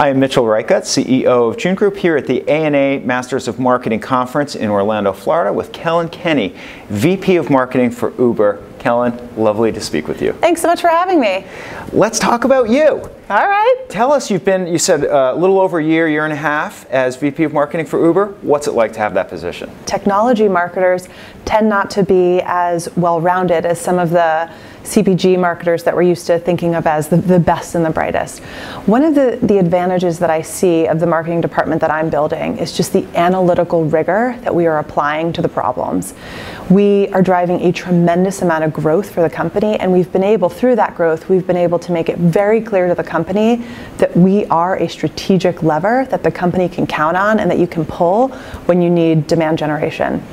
I am Mitchell Reichert, CEO of Jun Group, here at the ANA Masters of Marketing Conference in Orlando, Florida, with Kellyn Kenny, VP of Marketing for Uber. Kellyn, lovely to speak with you. Thanks so much for having me. Let's talk about you. All right. Tell us, you said a little over a year and a half as VP of Marketing for Uber. What's it like to have that position? Technology marketers tend not to be as well-rounded as some of the CPG marketers that we're used to thinking of as the best and the brightest. One of the advantages that I see of the marketing department that I'm building is just the analytical rigor that we are applying to the problems. We are driving a tremendous amount of growth for the company, and we've been able, through that growth, we've been able to make it very clear to the company that we are a strategic lever that the company can count on and that you can pull when you need demand generation.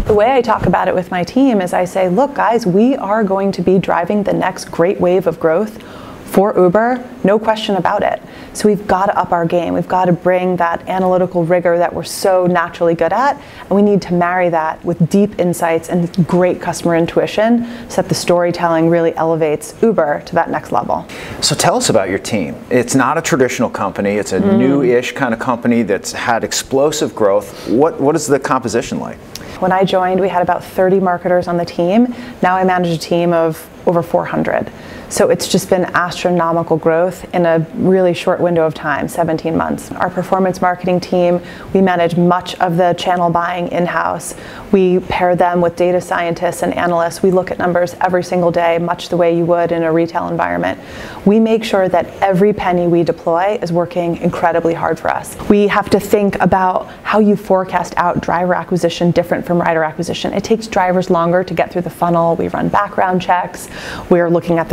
The way I talk about it with my team is I say, look guys, we are going to be driving the next great wave of growth for Uber, no question about it. So we've got to up our game. We've got to bring that analytical rigor that we're so naturally good at, and we need to marry that with deep insights and great customer intuition so that the storytelling really elevates Uber to that next level. So tell us about your team. It's not a traditional company. It's a new-ish kind of company that's had explosive growth. What is the composition like? When I joined, we had about 30 marketers on the team. Now I manage a team of over 400. So it's just been astronomical growth in a really short window of time, 17 months. Our performance marketing team, we manage much of the channel buying in-house. We pair them with data scientists and analysts. We look at numbers every single day, much the way you would in a retail environment. We make sure that every penny we deploy is working incredibly hard for us. We have to think about how you forecast out driver acquisition different from rider acquisition. It takes drivers longer to get through the funnel. We run background checks. We're looking at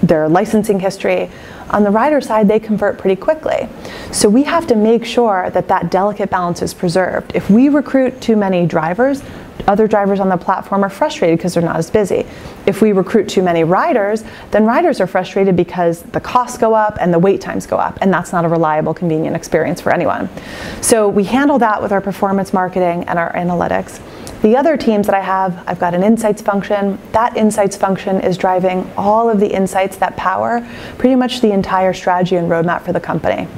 their licensing history. On the rider side, they convert pretty quickly. So we have to make sure that that delicate balance is preserved. If we recruit too many drivers, other drivers on the platform are frustrated because they're not as busy. If we recruit too many riders, then riders are frustrated because the costs go up and the wait times go up, and that's not a reliable, convenient experience for anyone. So we handle that with our performance marketing and our analytics. The other teams that I have, I've got an insights function. That insights function is driving all of the insights that power pretty much the entire strategy and roadmap for the company.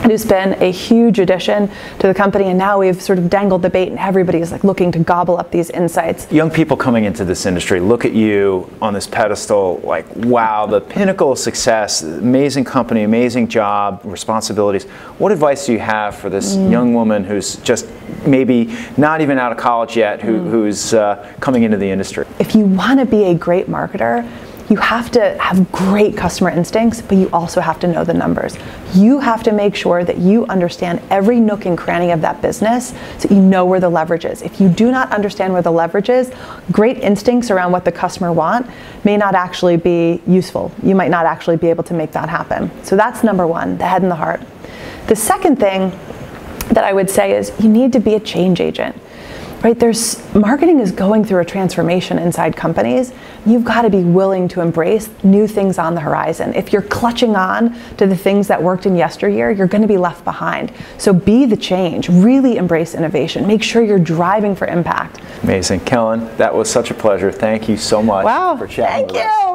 It has been a huge addition to the company, and now we've sort of dangled the bait and everybody is like looking to gobble up these insights. Young people coming into this industry look at you on this pedestal like, wow, the pinnacle of success, amazing company, amazing job, responsibilities. What advice do you have for this young woman who's just maybe not even out of college yet, who's coming into the industry? If you want to be a great marketer, you have to have great customer instincts, but you also have to know the numbers. You have to make sure that you understand every nook and cranny of that business so you know where the leverage is. If you do not understand where the leverage is, great instincts around what the customer wants may not actually be useful. You might not actually be able to make that happen. So that's number one, the head and the heart. The second thing that I would say is you need to be a change agent. Right, marketing is going through a transformation inside companies. You've got to be willing to embrace new things on the horizon. If you're clutching on to the things that worked in yesteryear, you're going to be left behind. So be the change, really embrace innovation. Make sure you're driving for impact. Amazing. Kellyn, that was such a pleasure. Thank you so much for chatting with us. Thank you.